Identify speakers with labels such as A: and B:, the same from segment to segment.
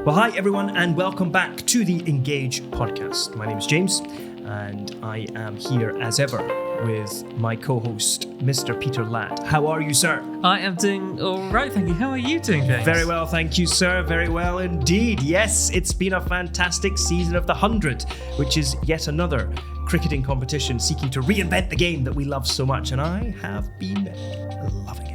A: Well, hi everyone, and welcome back to the Engage podcast. My name is James, and I am here as ever with my co-host, Mr. Peter Ladd. How are you, sir?
B: I am doing all right, thank you. How are you doing, James?
A: Very well, thank you, sir. Very well indeed. Yes, it's been a fantastic season of the 100, which is yet another cricketing competition seeking to reinvent the game that we love so much, and I have been loving it.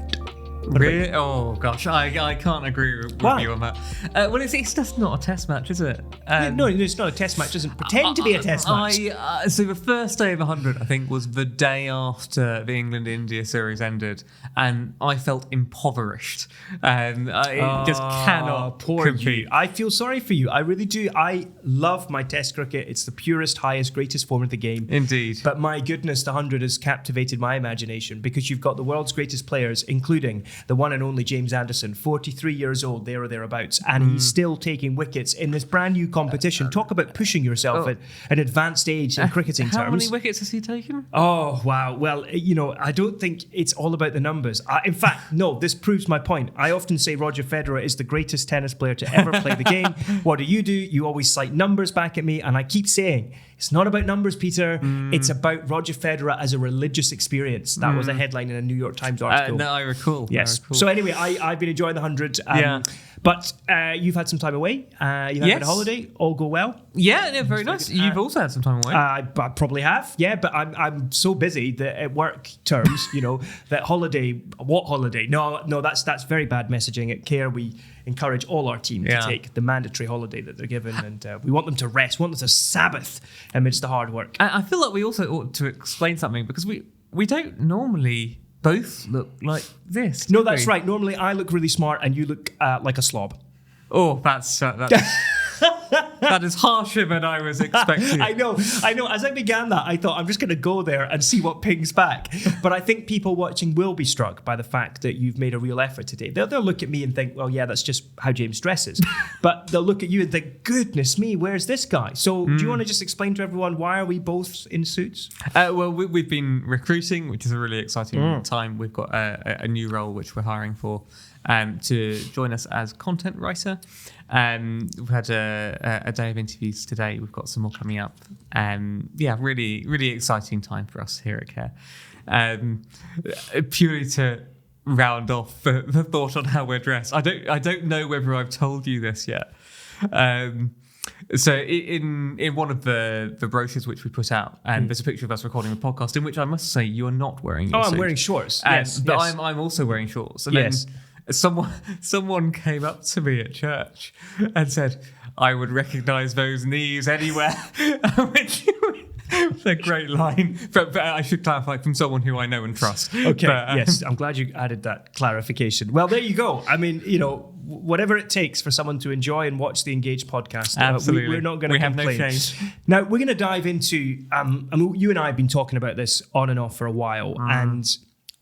B: Really? Oh gosh, I can't agree with you on that. Well, it's just not a test match, is it?
A: No, it's not a test match. It doesn't pretend to be a test match.
B: So the first day of 100, I think, was the day after the England-India series ended, and I felt impoverished. I just cannot compete.
A: You. I feel sorry for you. I really do. I love my test cricket. It's the purest, highest, greatest form of the game.
B: Indeed.
A: But my goodness, the 100 has captivated my imagination because you've got the world's greatest players, including the one and only James Anderson, 43 years old, there or thereabouts, and he's still taking wickets in this brand new competition. Talk about pushing yourself at an advanced age in cricketing terms.
B: How many wickets has he taken?
A: Oh, wow. Well, I don't think it's all about the numbers. In fact, no, this proves my point. I often say Roger Federer is the greatest tennis player to ever play the game. What do? You always cite numbers back at me, and I keep saying, it's not about numbers, Peter. It's about Roger Federer as a religious experience. That was a headline in a New York Times article.
B: No, I recall.
A: Yes. So anyway, I've been enjoying the 100. But you've had some time away. You've had a holiday. All go well?
B: Yeah, very nice. You've also had some time away.
A: I probably have. Yeah, but I'm so busy that at work terms, that holiday. What holiday? No, that's very bad messaging. At Care, we encourage all our team to take the mandatory holiday that they're given, and we want them to rest, want them to Sabbath amidst the hard work.
B: I feel like we also ought to explain something because we don't normally both look like this.
A: No, that's right. Normally I look really smart and you look like a slob.
B: Oh, that's that is harsher than I was expecting.
A: I know. As I began that, I thought I'm just going to go there and see what pings back. But I think people watching will be struck by the fact that you've made a real effort today. They'll look at me and think, well, yeah, that's just how James dresses. But they'll look at you and think, goodness me, where's this guy? So do you want to just explain to everyone why are we both in suits?
B: Well, we've been recruiting, which is a really exciting time. We've got a new role which we're hiring for to join us as content writer. We've had a day of interviews today. We've got some more coming up. Really, really exciting time for us here at Care. Purely to round off the thought on how we're dressed. I don't know whether I've told you this yet. So in one of the brochures which we put out, there's a picture of us recording a podcast in which I must say you are not wearing your suit.
A: I'm wearing shorts.
B: But I'm also wearing shorts. And then someone came up to me at church and said, I would recognise those knees anywhere. Which was a great line. But I should clarify, from someone who I know and trust.
A: Okay, yes, I'm glad you added that clarification. Well, there you go. I mean, whatever it takes for someone to enjoy and watch the Engage podcast.
B: Absolutely.
A: We're not going to complain.
B: We have no shame.
A: Now, we're going to dive into, you and I have been talking about this on and off for a while, and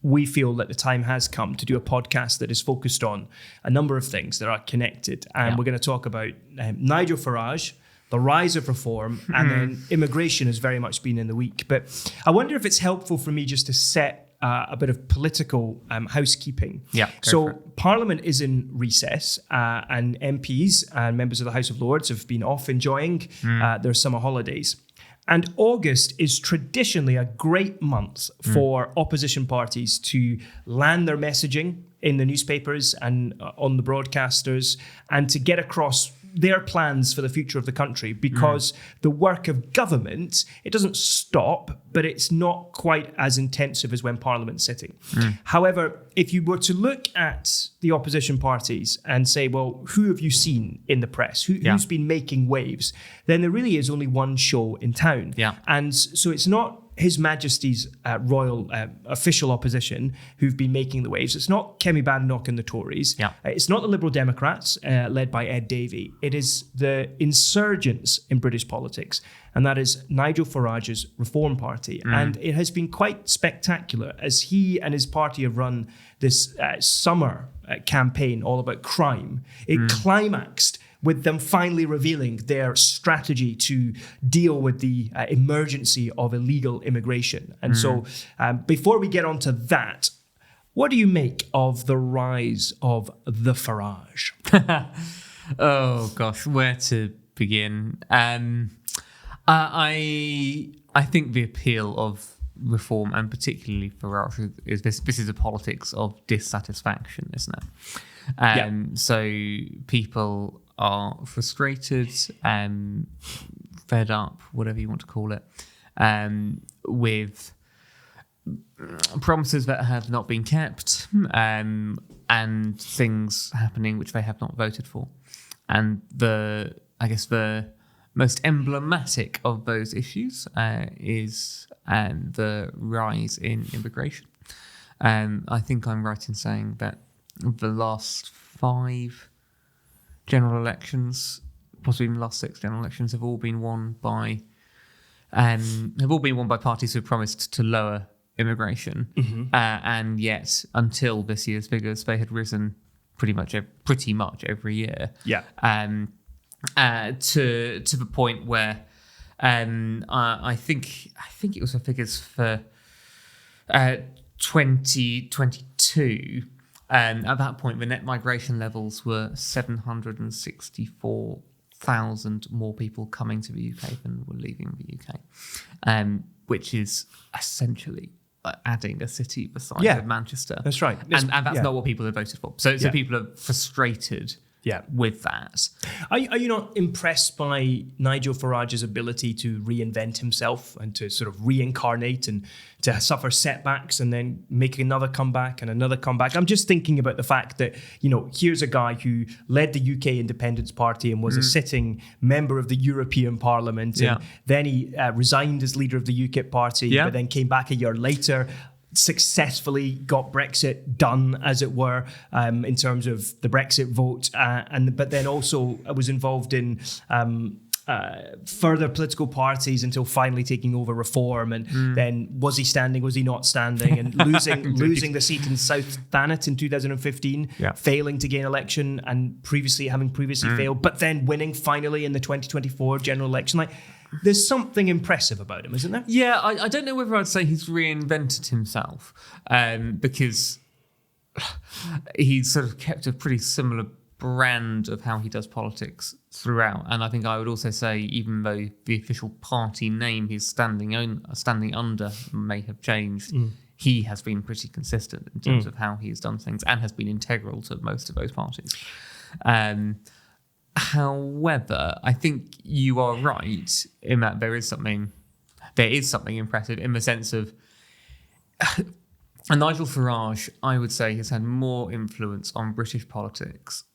A: we feel that the time has come to do a podcast that is focused on a number of things that are connected. And we're going to talk about Nigel Farage, the rise of reform, and then immigration has very much been in the week. But I wonder if it's helpful for me just to set a bit of political housekeeping. So Parliament is in recess and MPs and members of the House of Lords have been off enjoying their summer holidays. And August is traditionally a great month for opposition parties to land their messaging in the newspapers and on the broadcasters and to get across their plans for the future of the country, because the work of government, it doesn't stop, but it's not quite as intensive as when Parliament's sitting. However, if you were to look at the opposition parties and say, well, who have you seen in the press? Who's been making waves? Then there really is only one show in town. And so it's not His Majesty's royal official opposition who've been making the waves. It's not Kemi Badenoch and the Tories. It's not the Liberal Democrats led by Ed Davey. It is the insurgents in British politics, and that is Nigel Farage's Reform Party. And it has been quite spectacular as he and his party have run this summer campaign all about crime. It climaxed with them finally revealing their strategy to deal with the emergency of illegal immigration. And so before we get onto that, what do you make of the rise of the Farage?
B: Oh gosh, where to begin? I think the appeal of reform, and particularly Farage, is this is a politics of dissatisfaction, isn't it? So people are frustrated and fed up, whatever you want to call it, with promises that have not been kept, and things happening which they have not voted for. And the most emblematic of those issues is the rise in immigration. I think I'm right in saying that the last 5 general elections, possibly even the last 6 general elections, have all been won by parties who promised to lower immigration, and yet until this year's figures, they had risen pretty much every year.
A: Yeah.
B: To the point where I think it was the figures for 2022. At that point, the net migration levels were 764,000 more people coming to the UK than were leaving the UK, which is essentially adding a city the size of Manchester.
A: That's right.
B: And that's not what people have voted for. So people are frustrated with that.
A: Are you not impressed by Nigel Farage's ability to reinvent himself and to sort of reincarnate and to suffer setbacks and then make another comeback and another comeback? I'm just thinking about the fact that, here's a guy who led the UK Independence Party and was a sitting member of the European Parliament. And then he resigned as leader of the UKIP party, but then came back a year later, successfully got Brexit done, as it were, in terms of the Brexit vote, but then also was involved in further political parties until finally taking over Reform, and then was he standing, was he not standing, and losing the seat in South Thanet in 2015, failing to gain election, and having previously failed, but then winning finally in the 2024 general election. There's something impressive about him, isn't there?
B: Yeah, I don't know whether I'd say he's reinvented himself, because he's sort of kept a pretty similar brand of how he does politics throughout. And I think I would also say, even though the official party name he's standing under may have changed, he has been pretty consistent in terms of how he's done things and has been integral to most of those parties. However, I think you are right in that there is something impressive in the sense of Nigel Farage, I would say, has had more influence on British politics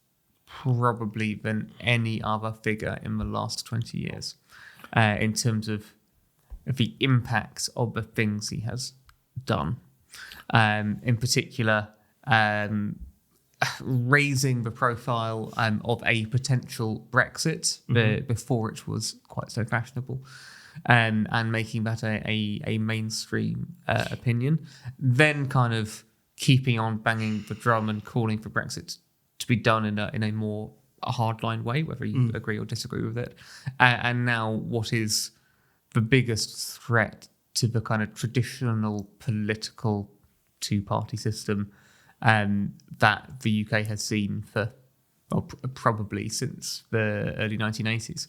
B: probably than any other figure in the last 20 years, in terms of the impact of the things he has done. In particular, raising the profile of a potential Brexit before it was quite so fashionable, and making that a mainstream opinion, then kind of keeping on banging the drum and calling for Brexit to be done in a more hardline way, whether you agree or disagree with it. And now what is the biggest threat to the kind of traditional political two-party system that the UK has seen for probably since the early 1980s.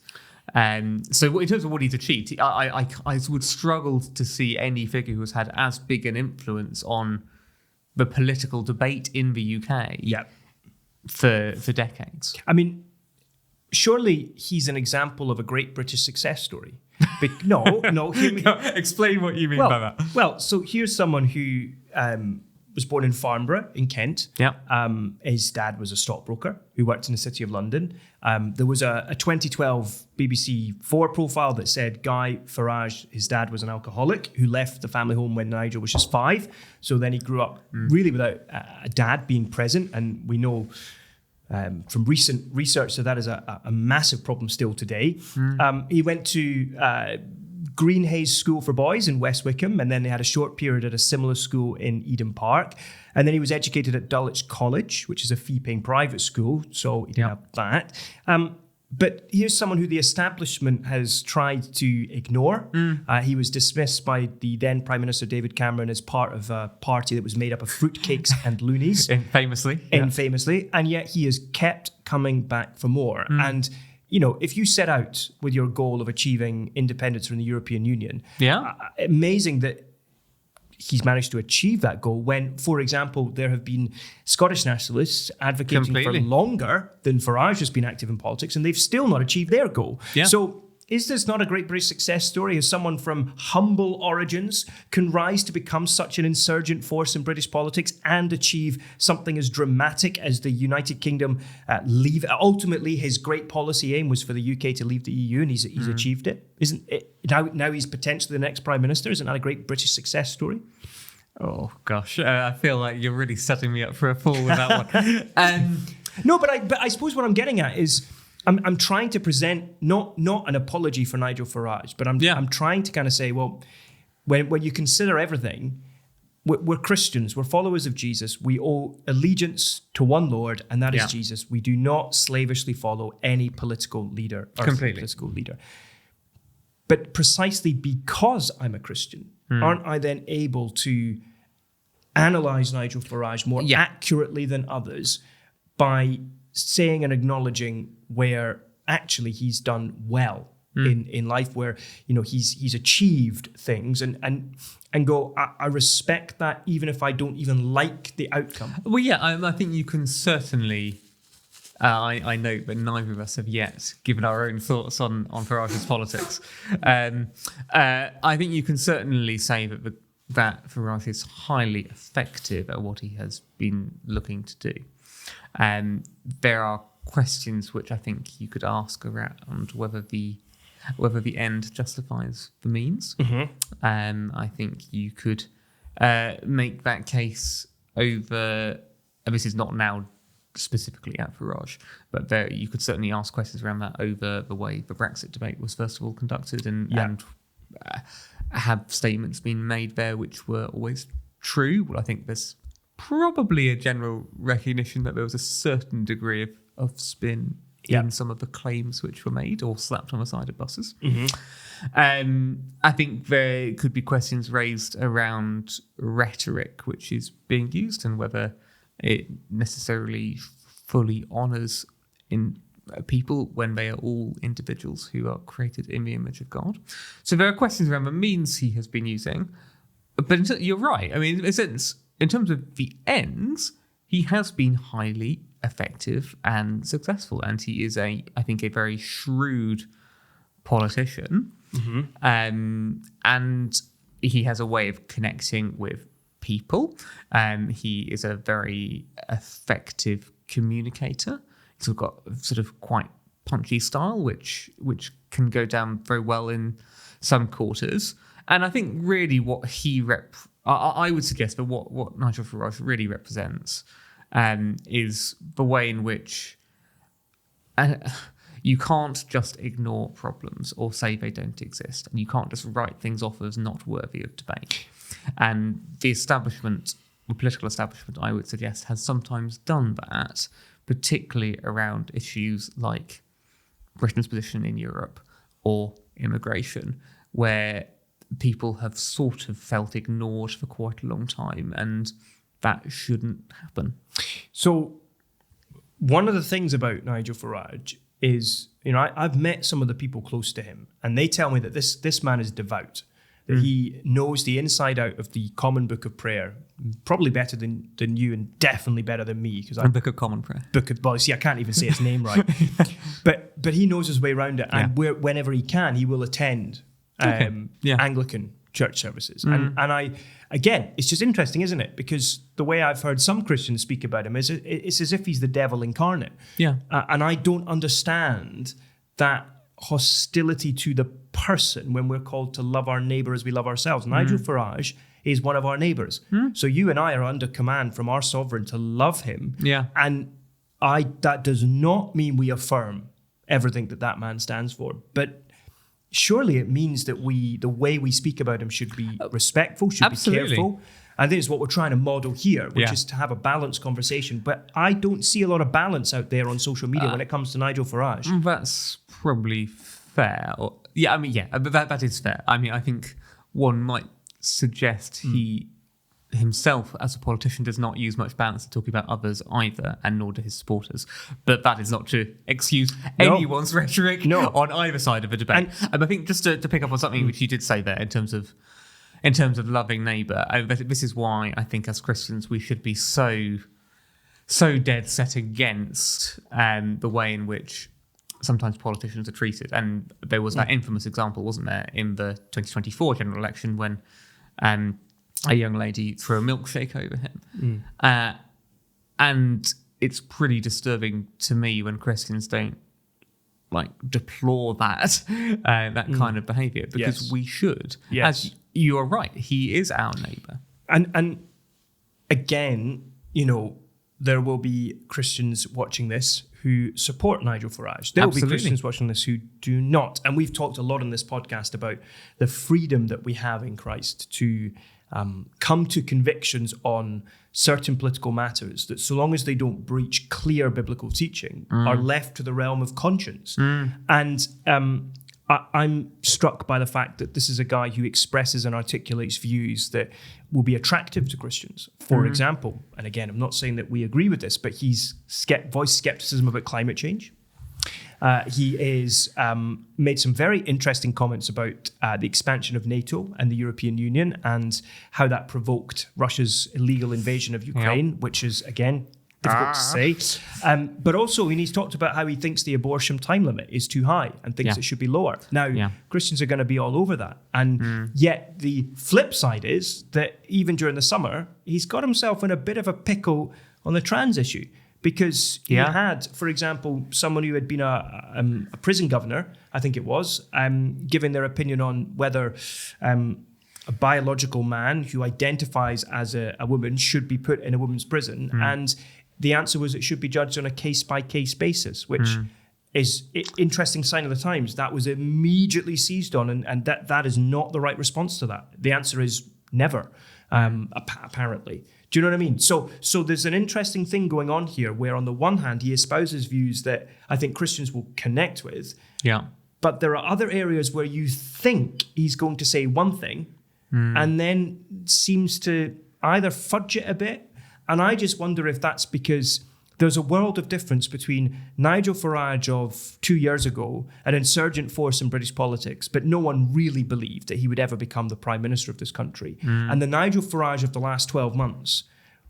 B: So in terms of what he's achieved, I would struggle to see any figure who has had as big an influence on the political debate in the UK for decades.
A: I mean, surely he's an example of a great British success story. No.
B: Explain what you mean by that.
A: Well, so here's someone who was born in Farnborough in Kent. His dad was a stockbroker who worked in the City of London. There was a 2012 BBC 4 profile that said Guy Farage, his dad was an alcoholic who left the family home when Nigel was just 5. So then he grew up really without a dad being present. And we know from recent research that is a massive problem still today. He went to Greenhays School for Boys in West Wickham, and then they had a short period at a similar school in Eden Park. And then he was educated at Dulwich College, which is a fee-paying private school, so he didn't have that. But here's someone who the establishment has tried to ignore. He was dismissed by the then Prime Minister David Cameron as part of a party that was made up of fruitcakes and loonies.
B: Infamously.
A: And yet he has kept coming back for more. And, you know, if you set out with your goal of achieving independence from the European Union, amazing that he's managed to achieve that goal when, for example, there have been Scottish nationalists advocating for longer than Farage has been active in politics, and they've still not achieved their goal. So is this not a great British success story as someone from humble origins can rise to become such an insurgent force in British politics and achieve something as dramatic as the United Kingdom leave? Ultimately, his great policy aim was for the UK to leave the EU, and he's achieved it. Isn't it? Now he's potentially the next Prime Minister. Isn't that a great British success story?
B: Oh, gosh. I feel like you're really setting me up for a fall with that one.
A: No, but I suppose what I'm getting at is I'm trying to present not an apology for Nigel Farage, but I'm trying to kind of say, well, when you consider everything, we're Christians, we're followers of Jesus. We owe allegiance to one Lord, and that is Jesus. We do not slavishly follow any political leader or political leader. But precisely because I'm a Christian, aren't I then able to analyze Nigel Farage more accurately than others by saying and acknowledging where actually he's done well in life, where, you know, he's achieved things and go, I respect that even if I don't even like the outcome.
B: Well, I think you can certainly. I know, but neither of us have yet given our own thoughts on Farage's politics. I think you can certainly say that Farage is highly effective at what he has been looking to do. There are questions which I think you could ask around whether the end justifies the means. I think you could make that case over. And this is not now specifically at Farage, but you could certainly ask questions around that over the way the Brexit debate was first of all conducted, and have statements been made there which were always true. Well, I think there's probably a general recognition that there was a certain degree of spin in some of the claims which were made or slapped on the side of buses. I think there could be questions raised around rhetoric which is being used and whether it necessarily fully honours in people when they are all individuals who are created in the image of God. So there are questions around the means he has been using. But you're right. I mean, in terms of the ends, he has been highly effective and successful. And he is, I think, a very shrewd politician. And he has a way of connecting with people. He is a very effective communicator. He's got sort of quite punchy style, which can go down very well in some quarters. And I think really what I would suggest that what Nigel Farage really represents is the way in which you can't just ignore problems or say they don't exist, and you can't just write things off as not worthy of debate. And the political establishment, I would suggest, has sometimes done that, particularly around issues like Britain's position in Europe or immigration, where people have sort of felt ignored for quite a long time, and that shouldn't happen.
A: So one of the things about Nigel Farage is, you know, I've met some of the people close to him, and they tell me that this man is devout, that he knows the inside out of the Common Book of Prayer, probably better than you, and definitely better than me.
B: The Book of Common Prayer.
A: I can't even say its name right. But he knows his way around it, and whenever he can, he will attend Anglican church services. And again, it's just interesting, isn't it? Because the way I've heard some Christians speak about him is it's as if he's the devil incarnate. And I don't understand that hostility to the person when we're called to love our neighbour as we love ourselves. Nigel Farage is one of our neighbours. So you and I are under command from our sovereign to love him. And that does not mean we affirm everything that man stands for. But surely it means that the way we speak about him should be respectful, should be careful. I think it's what we're trying to model here, which
B: Yeah.
A: is to have a balanced conversation. But I don't see a lot of balance out there on social media when it comes to Nigel Farage.
B: That's probably fair. But that is fair. I mean, I think one might suggest he himself, as a politician, does not use much balance to talking about others either, and nor do his supporters. But that is not to excuse anyone's rhetoric on either side of a debate. And I think just to pick up on something which you did say there in terms of loving neighbour, this is why I think as Christians we should be so dead set against the way in which sometimes politicians are treated. And there was that infamous example, wasn't there, in the 2024 general election when a young lady threw a milkshake over him. And it's pretty disturbing to me when Christians don't deplore that kind of behaviour, because we should.
A: Yes.
B: As you are right, he is our neighbour.
A: And again, there will be Christians watching this who support Nigel Farage. There will be Christians watching this who do not. And we've talked a lot on this podcast about the freedom that we have in Christ to come to convictions on certain political matters that, so long as they don't breach clear biblical teaching, are left to the realm of conscience. And I'm struck by the fact that this is a guy who expresses and articulates views that will be attractive to Christians. For example, and again, I'm not saying that we agree with this, but he's voiced skepticism about climate change. He is made some very interesting comments about the expansion of NATO and the European Union and how that provoked Russia's illegal invasion of Ukraine, which is, again, difficult to say. But also, he's talked about how he thinks the abortion time limit is too high and thinks it should be lower. Now, Christians are going to be all over that. And yet the flip side is that even during the summer, he's got himself in a bit of a pickle on the trans issue. Because he had, for example, someone who had been a prison governor, I think it was, giving their opinion on whether a biological man who identifies as a woman should be put in a woman's prison. And the answer was it should be judged on a case-by-case basis, which is an interesting sign of the times. That was immediately seized on, and that is not the right response to that. The answer is never, apparently. Do you know what I mean? So there's an interesting thing going on here where on the one hand, he espouses views that I think Christians will connect with. Yeah. But there are other areas where you think he's going to say one thing and then seems to either fudge it a bit. And I just wonder if that's because there's a world of difference between Nigel Farage of 2 years ago, an insurgent force in British politics, but no one really believed that he would ever become the Prime Minister of this country. And the Nigel Farage of the last 12 months,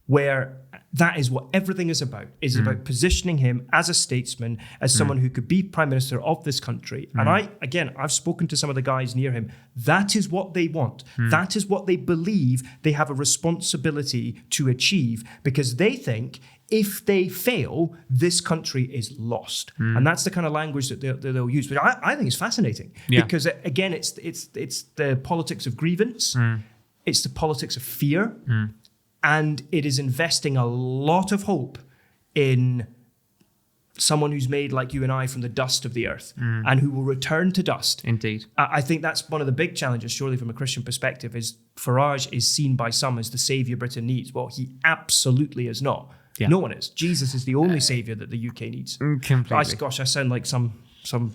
A: where that is what everything is about about positioning him as a statesman, as someone who could be Prime Minister of this country. And I've spoken to some of the guys near him. That is what they want. That is what they believe they have a responsibility to achieve, because they think if they fail, this country is lost. And that's the kind of language that they'll use. But I think it's fascinating because, again, it's the politics of grievance. It's the politics of fear. And it is investing a lot of hope in someone who's made like you and I from the dust of the earth and who will return to dust.
B: Indeed.
A: I think that's one of the big challenges, surely, from a Christian perspective, is Farage is seen by some as the saviour Britain needs. Well, he absolutely is not. Yeah. No one is. Jesus is the only saviour that the UK needs.
B: Completely.
A: I sound like some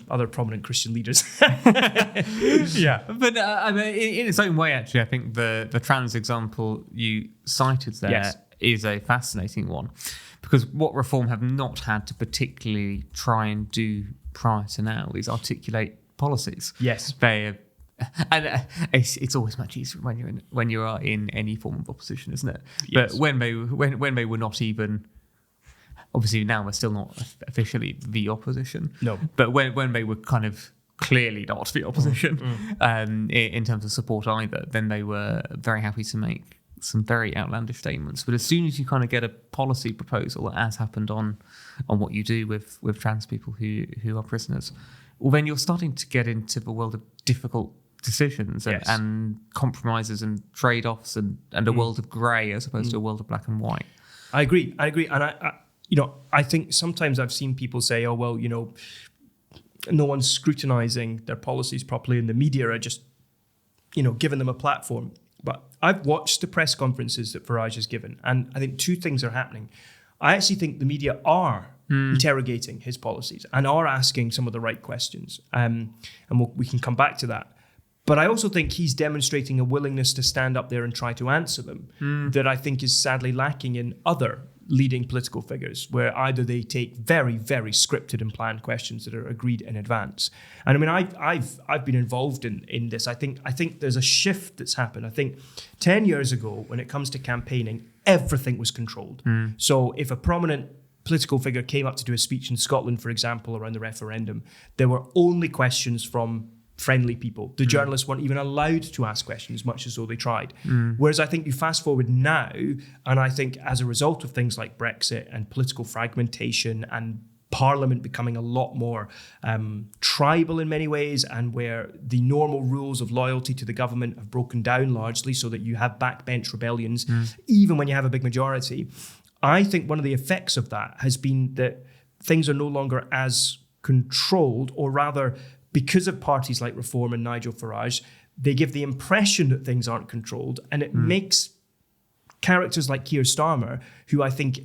A: other prominent Christian leaders.
B: Yeah, but I mean, in its own way, actually, I think the trans example you cited there is a fascinating one, because what Reform have not had to particularly try and do prior to now is articulate policies.
A: Yes,
B: and it's always much easier when you are in any form of opposition, isn't it? Yes. But when they were not even. Obviously, now we're still not officially the opposition. No. But when they were kind of clearly not the opposition in terms of support either, then they were very happy to make some very outlandish statements. But as soon as you kind of get a policy proposal, as happened on what you do with trans people who are prisoners, well, then you're starting to get into the world of difficult decisions and compromises and trade-offs and a world of grey as opposed to a world of black and white.
A: I agree. And I think sometimes I've seen people say, oh, well, no one's scrutinizing their policies properly and the media are just, giving them a platform. but I've watched the press conferences that Farage has given, and I think two things are happening. I actually think the media are interrogating his policies and are asking some of the right questions. And we can come back to that. But I also think he's demonstrating a willingness to stand up there and try to answer them that I think is sadly lacking in other leading political figures, where either they take very, very scripted and planned questions that are agreed in advance. And I mean, I've been involved in this. I think there's a shift that's happened. I think 10 years ago, when it comes to campaigning, everything was controlled. So if a prominent political figure came up to do a speech in Scotland, for example, around the referendum, there were only questions from friendly people. The journalists weren't even allowed to ask questions, much as though they tried. Whereas I think you fast forward now, and I think as a result of things like Brexit and political fragmentation and Parliament becoming a lot more tribal in many ways, and where the normal rules of loyalty to the government have broken down largely so that you have backbench rebellions, even when you have a big majority, I think one of the effects of that has been that things are no longer as controlled, or rather, because of parties like Reform and Nigel Farage, they give the impression that things aren't controlled, and it makes characters like Keir Starmer, who I think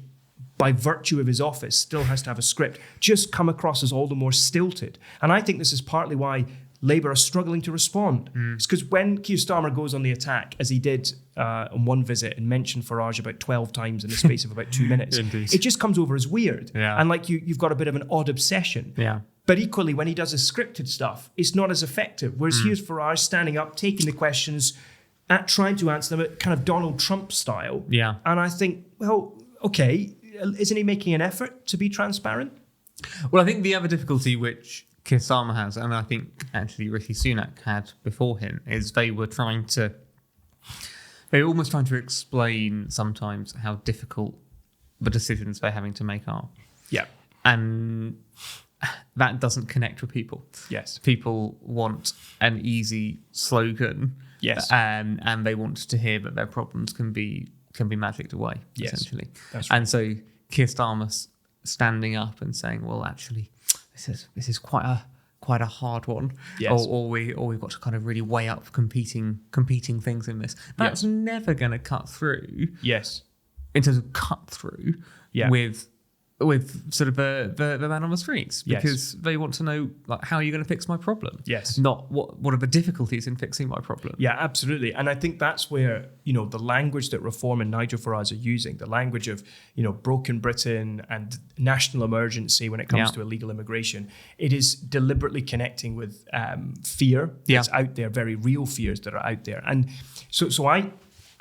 A: by virtue of his office still has to have a script, just come across as all the more stilted. And I think this is partly why Labour are struggling to respond. It's because when Keir Starmer goes on the attack, as he did on one visit and mentioned Farage about 12 times in the space of about 2 minutes, it just comes over as weird. And like you've got a bit of an odd obsession. But equally, when he does his scripted stuff, it's not as effective. Whereas here's Farage standing up, taking the questions, trying to answer them at kind of Donald Trump style. And I think, well, okay, isn't he making an effort to be transparent?
B: Well, I think the other difficulty which Keir Starmer has, and I think actually Rishi Sunak had before him, is they were almost trying to explain sometimes how difficult the decisions they're having to make are. And that doesn't connect with people. People want an easy slogan. And they want to hear that their problems can be magicked away, essentially. That's right. And so Keir Starmer standing up and saying, well, actually, this is quite a hard one, or we've got to kind of really weigh up competing things in this. That's never going to cut through. In terms of cut through with sort of the man on the streets, because they want to know, like, how are you going to fix my problem? Not what are the difficulties in fixing my problem?
A: Absolutely. And I think that's where, the language that Reform and Nigel Farage are using, the language of, broken Britain and national emergency when it comes to illegal immigration, it is deliberately connecting with fear that's out there, very real fears that are out there. And so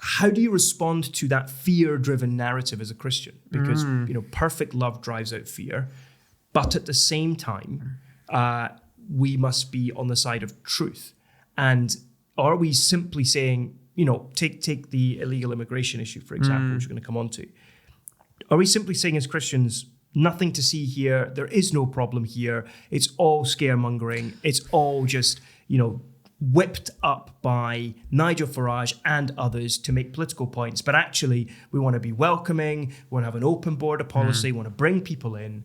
A: how do you respond to that fear-driven narrative as a Christian? Because, perfect love drives out fear. But at the same time, we must be on the side of truth. And are we simply saying, take the illegal immigration issue, for example, which we're going to come on to. Are we simply saying as Christians, nothing to see here, there is no problem here, it's all scaremongering, it's all just, whipped up by Nigel Farage and others to make political points, but actually we want to be welcoming, we want to have an open border policy, we want to bring people in.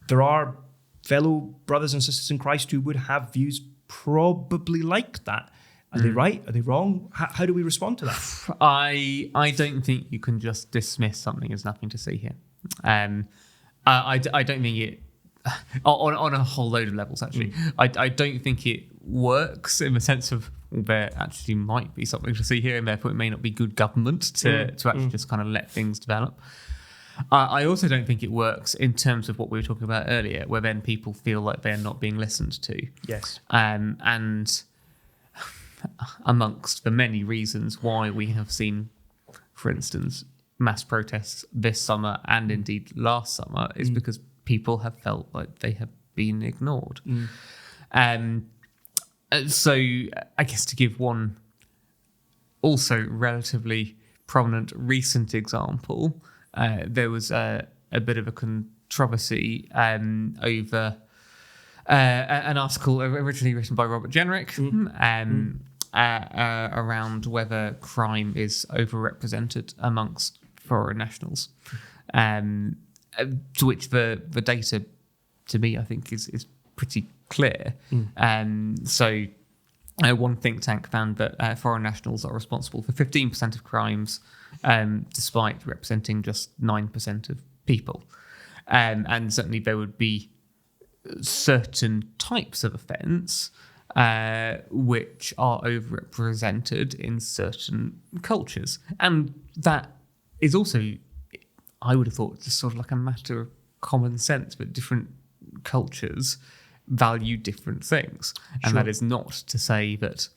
A: There are fellow brothers and sisters in Christ who would have views probably like that. Are they right? Are they wrong? How do we respond to that?
B: I don't think you can just dismiss something as nothing to see here. I don't think it, on a whole load of levels, actually. I don't think it works in the sense of there actually might be something to see here, and therefore it may not be good government to actually just kind of let things develop. I also don't think it works in terms of what we were talking about earlier, where then people feel like they're not being listened to. And amongst the many reasons why we have seen, for instance, mass protests this summer and indeed last summer is because people have felt like they have been ignored. So I guess to give one also relatively prominent recent example, there was a bit of a controversy over an article originally written by Robert Jenrick around whether crime is overrepresented amongst foreign nationals. To which the data, to me, I think is pretty clear. So one think tank found that foreign nationals are responsible for 15% of crimes, despite representing just 9% of people. And certainly there would be certain types of offence which are overrepresented in certain cultures. And that is also, I would have thought, just sort of like a matter of common sense, but different cultures value different things. And that is not to say that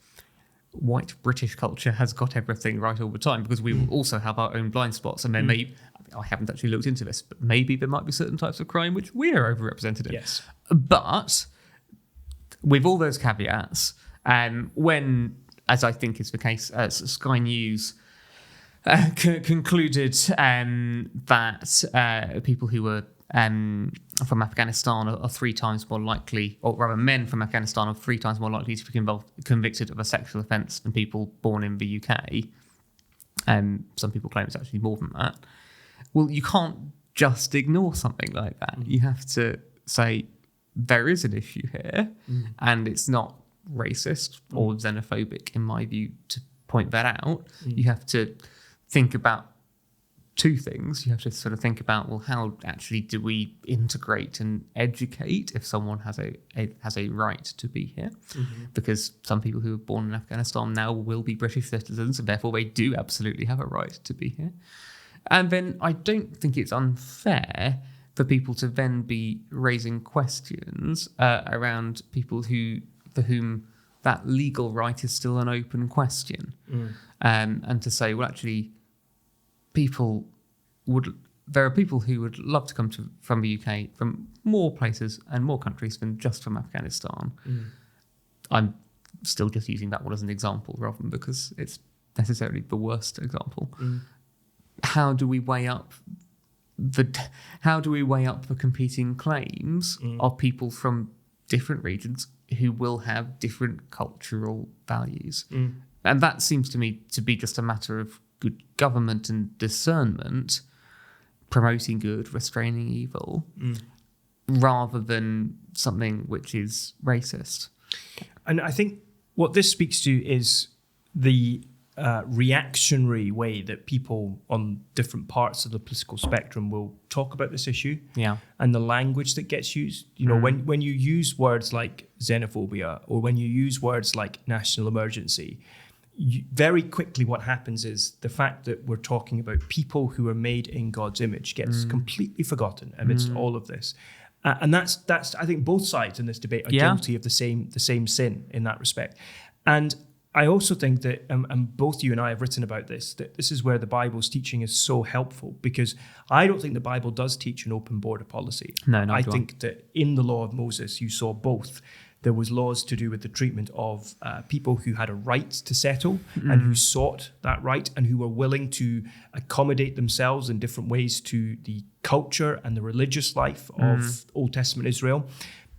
B: white British culture has got everything right all the time, because we will also have our own blind spots. And there may, I haven't actually looked into this, but maybe there might be certain types of crime which we are overrepresented in.
A: Yes.
B: But with all those caveats, when, as I think is the case, Sky News concluded that people who were from Afghanistan are 3 times more likely, or rather men from Afghanistan are 3 times more likely to be convicted of a sexual offence than people born in the UK. Some people claim it's actually more than that. Well, you can't just ignore something like that. You have to say there is an issue here, and it's not racist or xenophobic, in my view, to point that out. You have to think about 2 things. You have to sort of think about, well, how actually do we integrate and educate if someone has a right to be here? Because some people who are born in Afghanistan now will be British citizens, and therefore they do absolutely have a right to be here. And then I don't think it's unfair for people to then be raising questions around people for whom that legal right is still an open question. And to say, well, actually, there are people who would love to come from the UK from more places and more countries than just from Afghanistan. I'm still just using that one as an example rather than because it's necessarily the worst example. How do we weigh up the competing claims of people from different regions who will have different cultural values? And that seems to me to be just a matter of good government and discernment, promoting good, restraining evil, rather than something which is racist.
A: And I think what this speaks to is the reactionary way that people on different parts of the political spectrum will talk about this issue, and the language that gets used. You know, when you use words like xenophobia, or when you use words like national emergency, very quickly what happens is the fact that we're talking about people who are made in God's image gets completely forgotten amidst all of this. And that's I think both sides in this debate are guilty of the same sin in that respect. And I also think that, and both you and I have written about this, that this is where the Bible's teaching is so helpful, because I don't think the Bible does teach an open border policy.
B: No, not
A: I think that in the law of Moses, you saw both. There was laws to do with the treatment of people who had a right to settle and who sought that right and who were willing to accommodate themselves in different ways to the culture and the religious life of Old Testament Israel.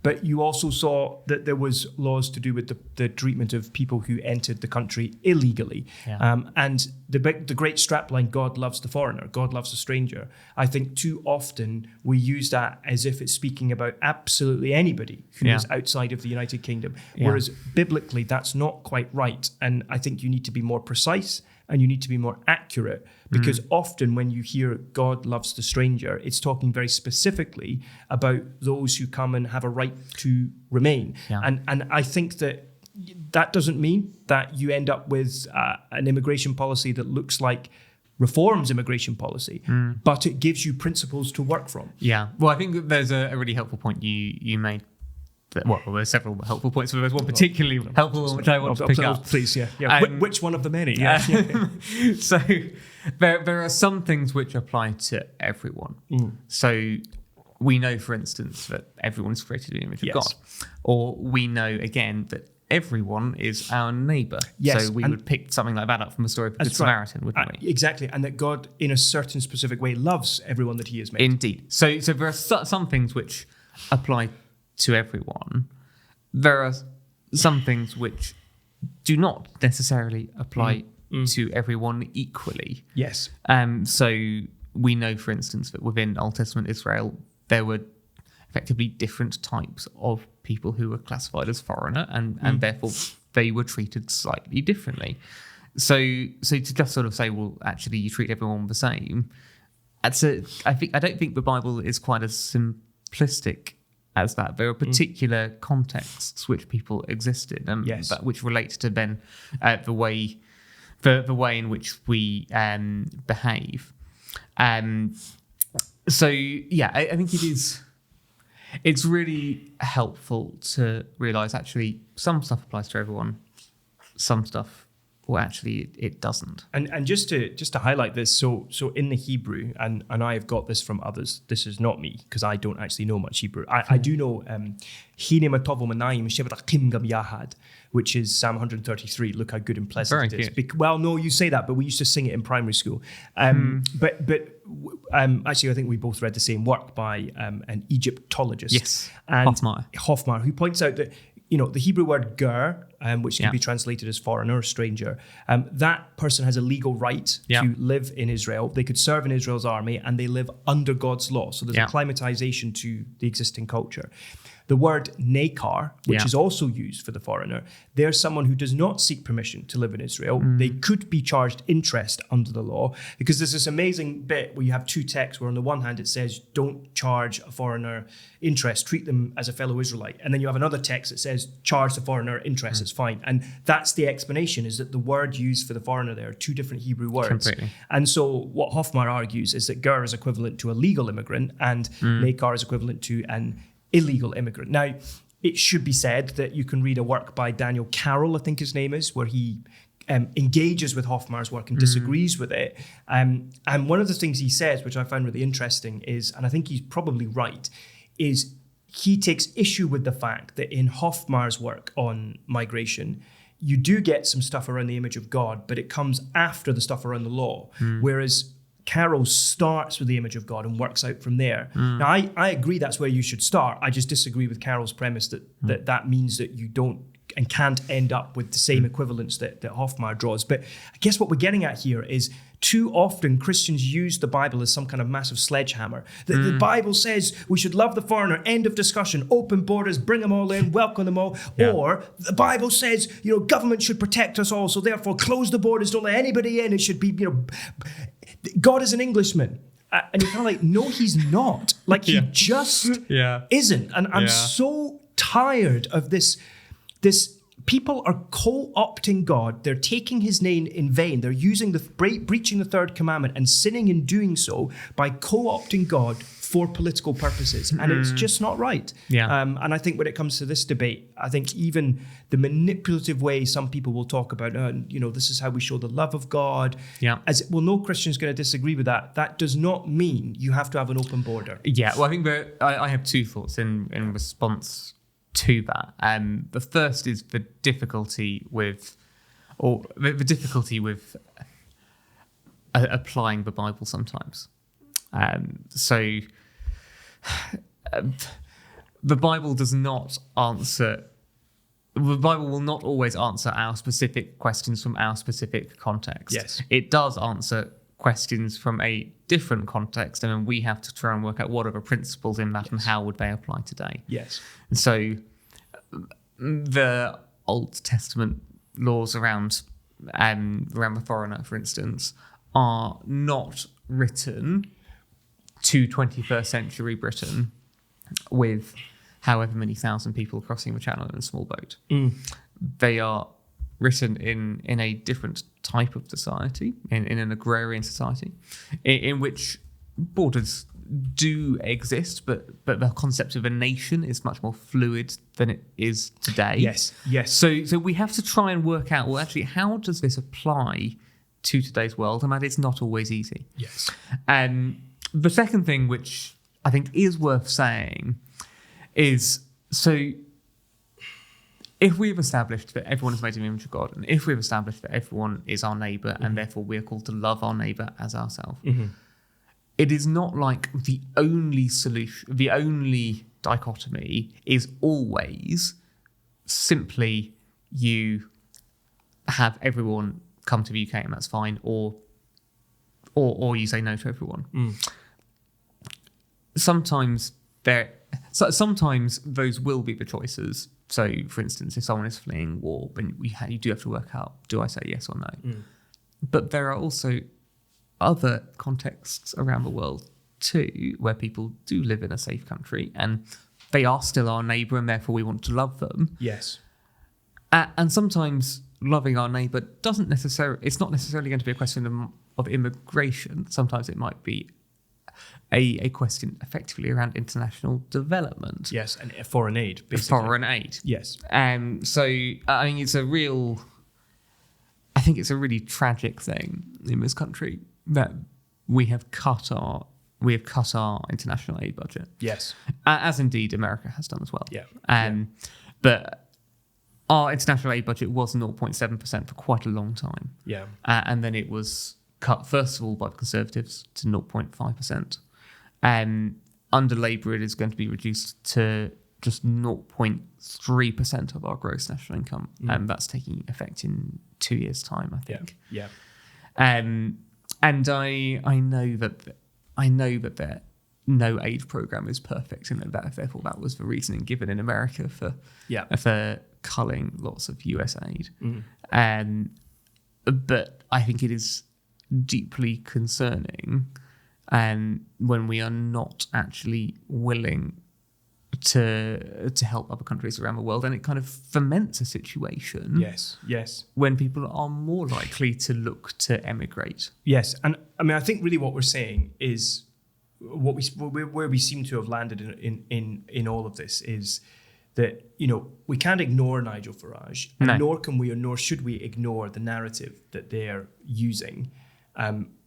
A: But you also saw that there was laws to do with the treatment of people who entered the country illegally. And the great strapline, God loves the foreigner, God loves the stranger. I think too often we use that as if it's speaking about absolutely anybody who is outside of the United Kingdom. Whereas biblically, that's not quite right. And I think you need to be more precise and you need to be more accurate, because often when you hear God loves the stranger, it's talking very specifically about those who come and have a right to remain. And I think that doesn't mean that you end up with an immigration policy that looks like Reform's immigration policy, but it gives you principles to work from.
B: Well, I think there's a really helpful point you made. Well, there's several helpful points, but there's one particularly helpful one which I want to pick up.
A: Please, which one of the many?
B: So there are some things which apply to everyone. So we know, for instance, that everyone is created in the image of God. Or we know, again, that everyone is our neighbour. So we would pick something like that up from the story of the Good Samaritan, wouldn't we?
A: Exactly. And that God, in a certain specific way, loves everyone that he has made.
B: Indeed. So there are some things which apply to everyone. There are some things which do not necessarily apply to everyone equally. So we know, for instance, that within Old Testament Israel, there were effectively different types of people who were classified as foreigner and therefore they were treated slightly differently. So to just sort of say, well, actually, you treat everyone the same. I don't think the Bible is quite as simplistic as that. There are particular contexts which people existed, but which relate to then the way in which we behave. So yeah, I think it's really helpful to realise actually some stuff applies to everyone, some stuff, well, actually, it doesn't. And
A: just to highlight this, so in the Hebrew, and I have got this from others. This is not me because I don't actually know much Hebrew. I do know which is Psalm 133. Look how good and pleasant it is. Well, no, you say that, but we used to sing it in primary school. But actually, I think we both read the same work by an Egyptologist.
B: Yes,
A: and
B: Hofmar,
A: who points out that the Hebrew word ger, which can be translated as foreigner or stranger, that person has a legal right to live in Israel. They could serve in Israel's army, and they live under God's law. So there's acclimatization to the existing culture. The word nekar, which is also used for the foreigner, they're someone who does not seek permission to live in Israel. They could be charged interest under the law, because there's this amazing bit where you have two texts where on the one hand it says, don't charge a foreigner interest, treat them as a fellow Israelite. And then you have another text that says, charge the foreigner interest, it's fine. And that's the explanation, is that the word used for the foreigner there are two different Hebrew words.
B: Completely.
A: And so what Hofmar argues is that ger is equivalent to a legal immigrant and nekar is equivalent to an illegal immigrant. Now, it should be said that you can read a work by Daniel Carroll, I think his name is, where he engages with Hofmar's work and disagrees with it. And one of the things he says, which I found really interesting, is, and I think he's probably right, is he takes issue with the fact that in Hofmar's work on migration, you do get some stuff around the image of God, but it comes after the stuff around the law. Whereas Carroll starts with the image of God and works out from there. Now, I agree that's where you should start. I just disagree with Carroll's premise that means that you don't and can't end up with the same equivalence that Hofmar draws. But I guess what we're getting at here is too often Christians use the Bible as some kind of massive sledgehammer. The Bible says we should love the foreigner, end of discussion, open borders, bring them all in, welcome them all. Or the Bible says, government should protect us all, so therefore close the borders, don't let anybody in. It should be, God is an Englishman. And you're kind of like, no, he's not. Like, he just isn't. And I'm so tired of this. People are co-opting God. They're taking his name in vain. They're using breaching the third commandment and sinning in doing so by co-opting God for political purposes. And it's just not right. And I think when it comes to this debate, I think even the manipulative way some people will talk about, this is how we show the love of God. No Christian's going to disagree with that. That does not mean you have to have an open border.
B: I think I have two thoughts in response to that. The first is the difficulty with applying the Bible sometimes. The Bible does not answer. The Bible will not always answer our specific questions from our specific context.
A: Yes,
B: it does answer questions from a different context, and then we have to try and work out what are the principles in that and how would they apply today.
A: Yes.
B: And so the Old Testament laws around the foreigner, for instance, are not written to 21st century Britain with however many thousand people crossing the channel in a small boat. They are written in a different type of society, in an agrarian society, in which borders do exist, but the concept of a nation is much more fluid than it is today.
A: Yes.
B: So we have to try and work out, well, actually, how does this apply to today's world? And that is not always easy.
A: Yes.
B: The second thing, which I think is worth saying, is so if we've established that everyone is made in the image of God, and if we've established that everyone is our neighbour, and therefore we are called to love our neighbour as ourselves, it is not like the only solution, the only dichotomy is always simply you have everyone come to the UK and that's fine, or you say no to everyone. Sometimes there So sometimes those will be the choices. So, for instance, if someone is fleeing war, then you do have to work out: do I say yes or no? But there are also other contexts around the world too, where people do live in a safe country and they are still our neighbour, and therefore we want to love them.
A: Yes.
B: And sometimes loving our neighbour it's not necessarily going to be a question of immigration. Sometimes it might be a question effectively around international development.
A: Yes, and foreign aid, basically.
B: Foreign aid.
A: Yes.
B: So, I mean, I think it's a really tragic thing in this country that we have cut our international aid budget.
A: Yes.
B: As indeed America has done as well.
A: Yeah.
B: But our international aid budget was 0.7% for quite a long time.
A: Yeah.
B: And then it was cut, first of all, by the Conservatives to 0.5%. Under Labour, it is going to be reduced to just 0.3% of our gross national income. And that's taking effect in 2 years' time, I think.
A: Yeah.
B: And I know that no aid program is perfect, and therefore that was the reasoning given in America for culling lots of US aid. But I think it is deeply concerning, and when we are not actually willing to help other countries around the world, and it kind of foments a situation.
A: Yes.
B: When people are more likely to look to emigrate.
A: Yes, and I mean, I think really what we're saying is where we seem to have landed in all of this is that, you know, we can't ignore Nigel Farage, and nor should we ignore the narrative that they're using.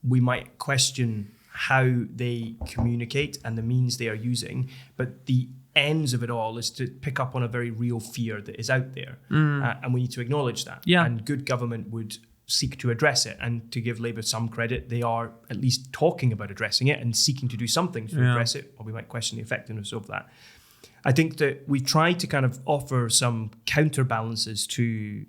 A: We might question how they communicate and the means they are using, but the ends of it all is to pick up on a very real fear that is out there, and we need to acknowledge that. And good government would seek to address it, and to give Labour some credit, they are at least talking about addressing it and seeking to do something to address it, or we might question the effectiveness of that. I think that we try to kind of offer some counterbalances to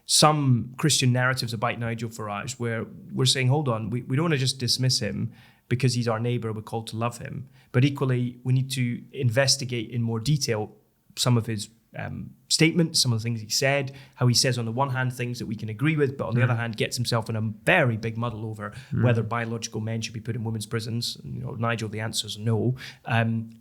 A: some Christian narratives about Nigel Farage, where we're saying, hold on, we don't want to just dismiss him because he's our neighbour, we're called to love him. But equally, we need to investigate in more detail some of his statements, some of the things he said, how he says on the one hand things that we can agree with, but on the other hand gets himself in a very big muddle over whether biological men should be put in women's prisons. You know, Nigel, the answer is no.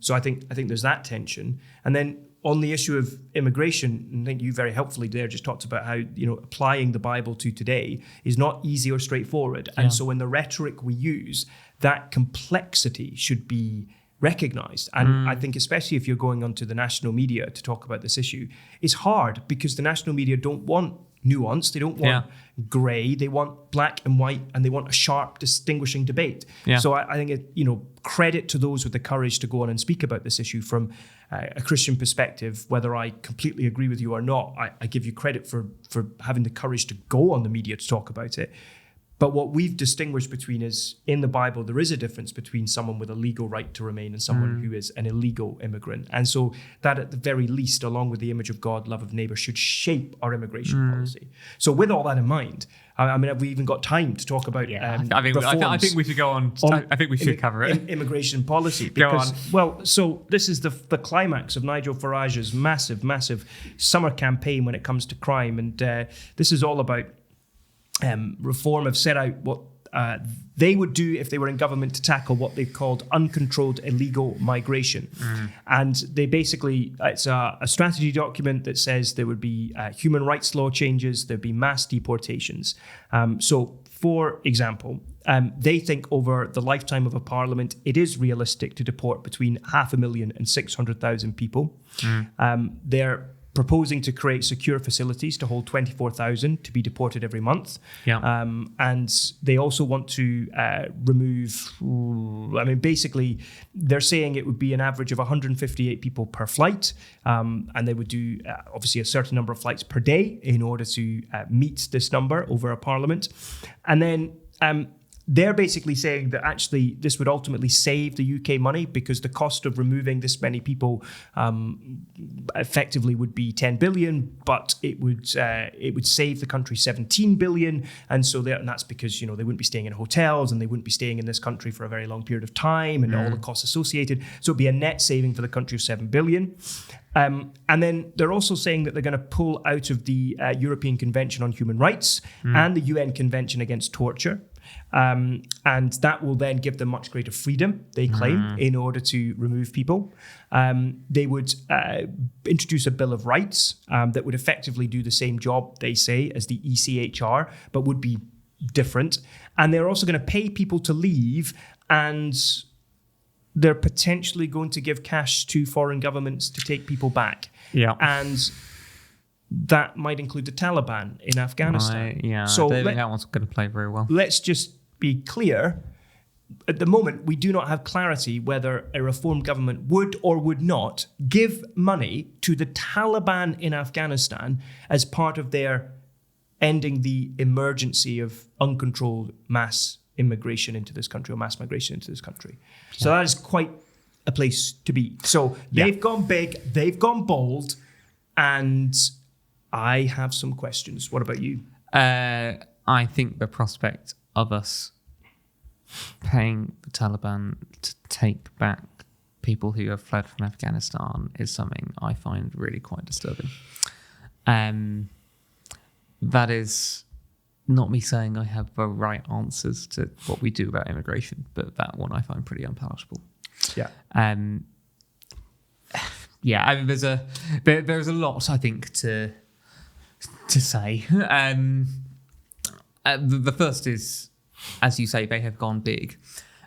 A: So I think there's that tension. And then on the issue of immigration, I think you very helpfully there just talked about how, you know, applying the Bible to today is not easy or straightforward. And so in the rhetoric we use, that complexity should be recognised. And I think especially if you're going onto the national media to talk about this issue, it's hard because the national media don't want nuance, they don't want grey, they want black and white, and they want a sharp, distinguishing debate. So I think credit to those with the courage to go on and speak about this issue from a Christian perspective. Whether I completely agree with you or not, I give you credit for having the courage to go on the media to talk about it. But what we've distinguished between is, in the Bible, there is a difference between someone with a legal right to remain and someone who is an illegal immigrant. And so that, at the very least, along with the image of God, love of neighbour, should shape our immigration policy. So with all that in mind, I mean, have we even got time to talk about
B: I think we should go on. I think we should cover it.
A: Immigration policy.
B: Because, go on.
A: Well, so this is the climax of Nigel Farage's massive summer campaign when it comes to crime. And this is all about Reform have set out what they would do if they were in government to tackle what they've called uncontrolled illegal migration. And they basically, it's a strategy document that says there would be human rights law changes, there'd be mass deportations. So, for example, they think over the lifetime of a parliament, it is realistic to deport between 500,000 and 600,000 people. They're proposing to create secure facilities to hold 24,000 to be deported every month. And they also want to remove, basically, they're saying it would be an average of 158 people per flight. And they would do, obviously, a certain number of flights per day in order to meet this number over a parliament. And then they're basically saying that actually this would ultimately save the UK money because the cost of removing this many people effectively would be 10 billion, but it would save the country 17 billion. And so and that's because, they wouldn't be staying in hotels and they wouldn't be staying in this country for a very long period of time and all the costs associated. So it'd be a net saving for the country of 7 billion. And then they're also saying that they're going to pull out of the European Convention on Human Rights and the UN Convention Against Torture. And that will then give them much greater freedom, they claim, in order to remove people. They would introduce a Bill of Rights that would effectively do the same job, they say, as the ECHR, but would be different. And they're also going to pay people to leave, and they're potentially going to give cash to foreign governments to take people back. Yeah. And that might include the Taliban in Afghanistan.
B: So I don't think that one's going to play very well.
A: Let's just be clear. At the moment, we do not have clarity whether a reform government would or would not give money to the Taliban in Afghanistan as part of their ending the emergency of uncontrolled mass immigration into this country, or mass migration into this country. So that is quite a place to be. So they've gone big, they've gone bold, and I have some questions. What about you?
B: I think the prospect of us paying the Taliban to take back people who have fled from Afghanistan is something I find really quite disturbing. That is not me saying I have the right answers to what we do about immigration, but that one I find pretty unpalatable.
A: Yeah.
B: I mean, there's a lot I think to say. The first is, as you say, they have gone big.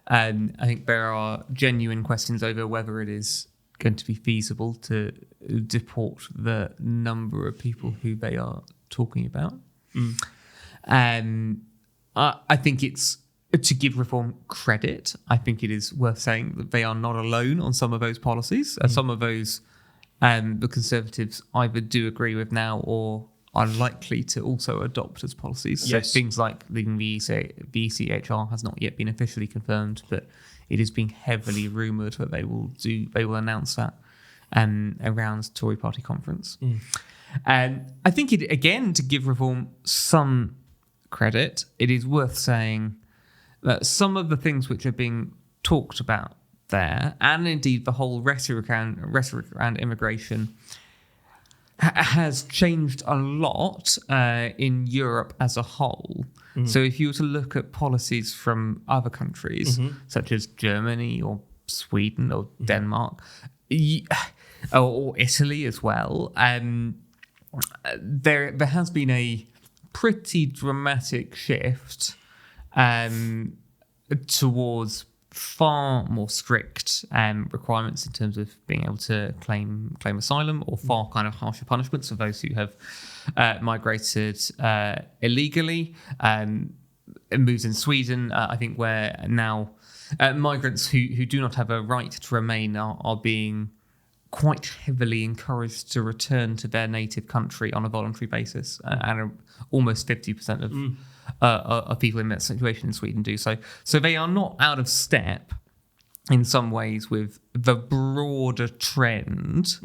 B: I think there are genuine questions over whether it is going to be feasible to deport the number of people who they are talking about. I think it's, to give Reform credit, I think it is worth saying that they are not alone on some of those policies. Some of those the Conservatives either do agree with now or are likely to also adopt as policies. Yes. So things like leaving the ECHR has not yet been officially confirmed, but it is being heavily rumoured that they will announce that around Tory party conference. And I think it, again, to give Reform some credit, it is worth saying that some of the things which are being talked about there, and indeed the whole rhetoric around immigration, has changed a lot in Europe as a whole. So if you were to look at policies from other countries, such as Germany or Sweden or Denmark, or Italy as well, there has been a pretty dramatic shift towards far more strict requirements in terms of being able to claim asylum, or far kind of harsher punishments for those who have migrated illegally. Moves in Sweden, I think, where now migrants who do not have a right to remain are being quite heavily encouraged to return to their native country on a voluntary basis, and almost 50% of people in that situation in Sweden do so. So they are not out of step in some ways with the broader trend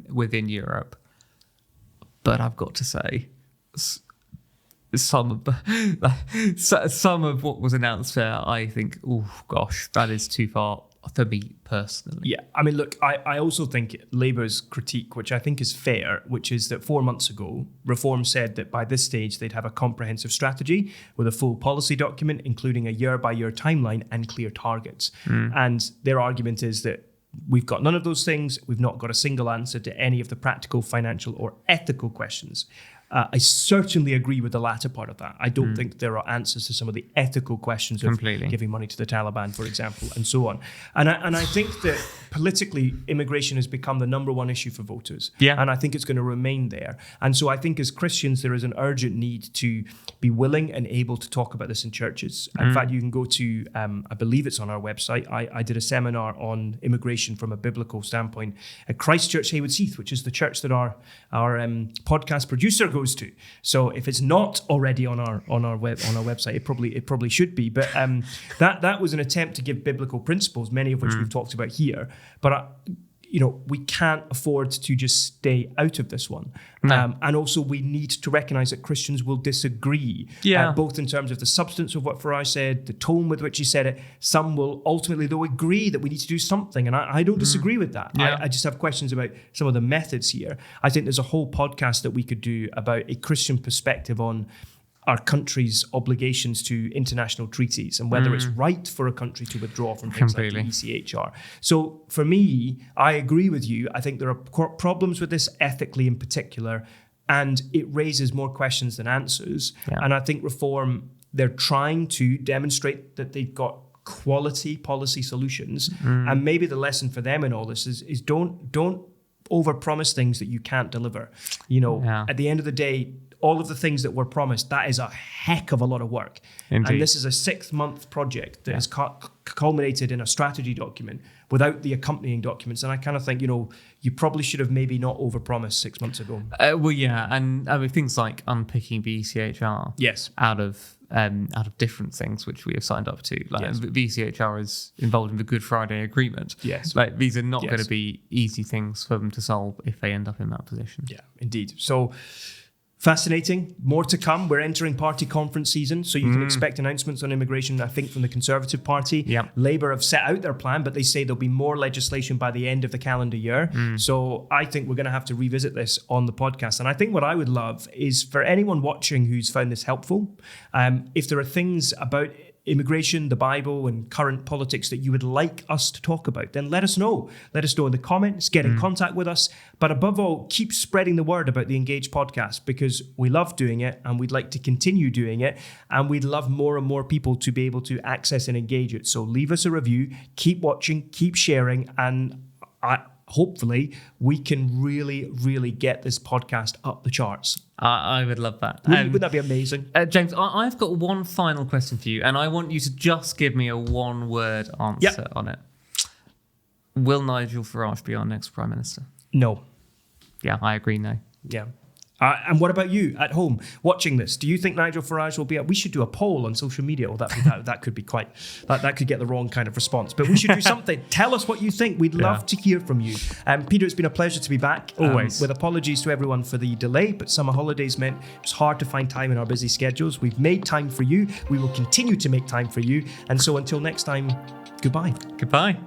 B: within Europe. But I've got to say, some of what was announced there, I think, oh gosh, that is too far for me personally.
A: Yeah, I mean, look, I also think Labour's critique, which I think is fair, which is that 4 months ago, Reform said that by this stage they'd have a comprehensive strategy with a full policy document, including a year-by-year timeline and clear targets. And their argument is that we've got none of those things. We've not got a single answer to any of the practical, financial, or ethical questions. I certainly agree with the latter part of that. I don't think there are answers to some of the ethical questions of giving money to the Taliban, for example, and so on. And I think that politically, immigration has become the number one issue for voters. Yeah. And I think it's going to remain there. And so I think as Christians, there is an urgent need to be willing and able to talk about this in churches. In fact, you can go to, I believe it's on our website. I did a seminar on immigration from a biblical standpoint at Christ Church Haywards Heath, which is the church that our podcast producer goes goes to. So if it's not already on our website, it probably should be. But that was an attempt to give biblical principles, many of which we've talked about here. But we can't afford to just stay out of this one.
B: No.
A: And also we need to recognize that Christians will disagree, both in terms of the substance of what Farage said, the tone with which he said it. Some will ultimately, though, agree that we need to do something. And I don't disagree with that.
B: Yeah.
A: I just have questions about some of the methods here. I think there's a whole podcast that we could do about a Christian perspective on our country's obligations to international treaties and whether it's right for a country to withdraw from things like the ECHR. So for me, I agree with you. I think there are problems with this ethically in particular, and it raises more questions than answers. Yeah. And I think Reform, they're trying to demonstrate that they've got quality policy solutions. And maybe the lesson for them in all this is don't overpromise things that you can't deliver. At the end of the day, all of the things that were promised, that is a heck of a lot of work.
B: Indeed.
A: And this is a 6-month project that has culminated in a strategy document without the accompanying documents. And I kind of think, you probably should have maybe not overpromised 6 months ago.
B: And I mean, things like unpicking the ECHR out of different things which we have signed up to. The ECHR is involved in the Good Friday Agreement.
A: Yes.
B: These are not going to be easy things for them to solve if they end up in that position.
A: Yeah, indeed. So fascinating. More to come. We're entering party conference season, so you can expect announcements on immigration, I think, from the Conservative Party.
B: Yep.
A: Labour have set out their plan, but they say there'll be more legislation by the end of the calendar year. So I think we're going to have to revisit this on the podcast. And I think what I would love is for anyone watching who's found this helpful, if there are things about immigration, the Bible, and current politics that you would like us to talk about, then let us know. Let us know in the comments, get in contact with us. But above all, keep spreading the word about the Engage podcast, because we love doing it and we'd like to continue doing it. And we'd love more and more people to be able to access and engage it. So leave us a review, keep watching, keep sharing, and hopefully we can really, really get this podcast up the charts.
B: I would love that.
A: Wouldn't that be amazing?
B: James, I've got one final question for you, and I want you to just give me a one-word answer on it. Will Nigel Farage be our next Prime Minister?
A: No.
B: Yeah, I agree, no.
A: Yeah. And what about you at home watching this? Do you think Nigel Farage will be up? We should do a poll on social media. That could be that could get the wrong kind of response. But we should do something. Tell us what you think. We'd love to hear from you. Peter, it's been a pleasure to be back.
B: Always.
A: With apologies to everyone for the delay, but summer holidays meant it's hard to find time in our busy schedules. We've made time for you. We will continue to make time for you. And so until next time, goodbye.
B: Goodbye.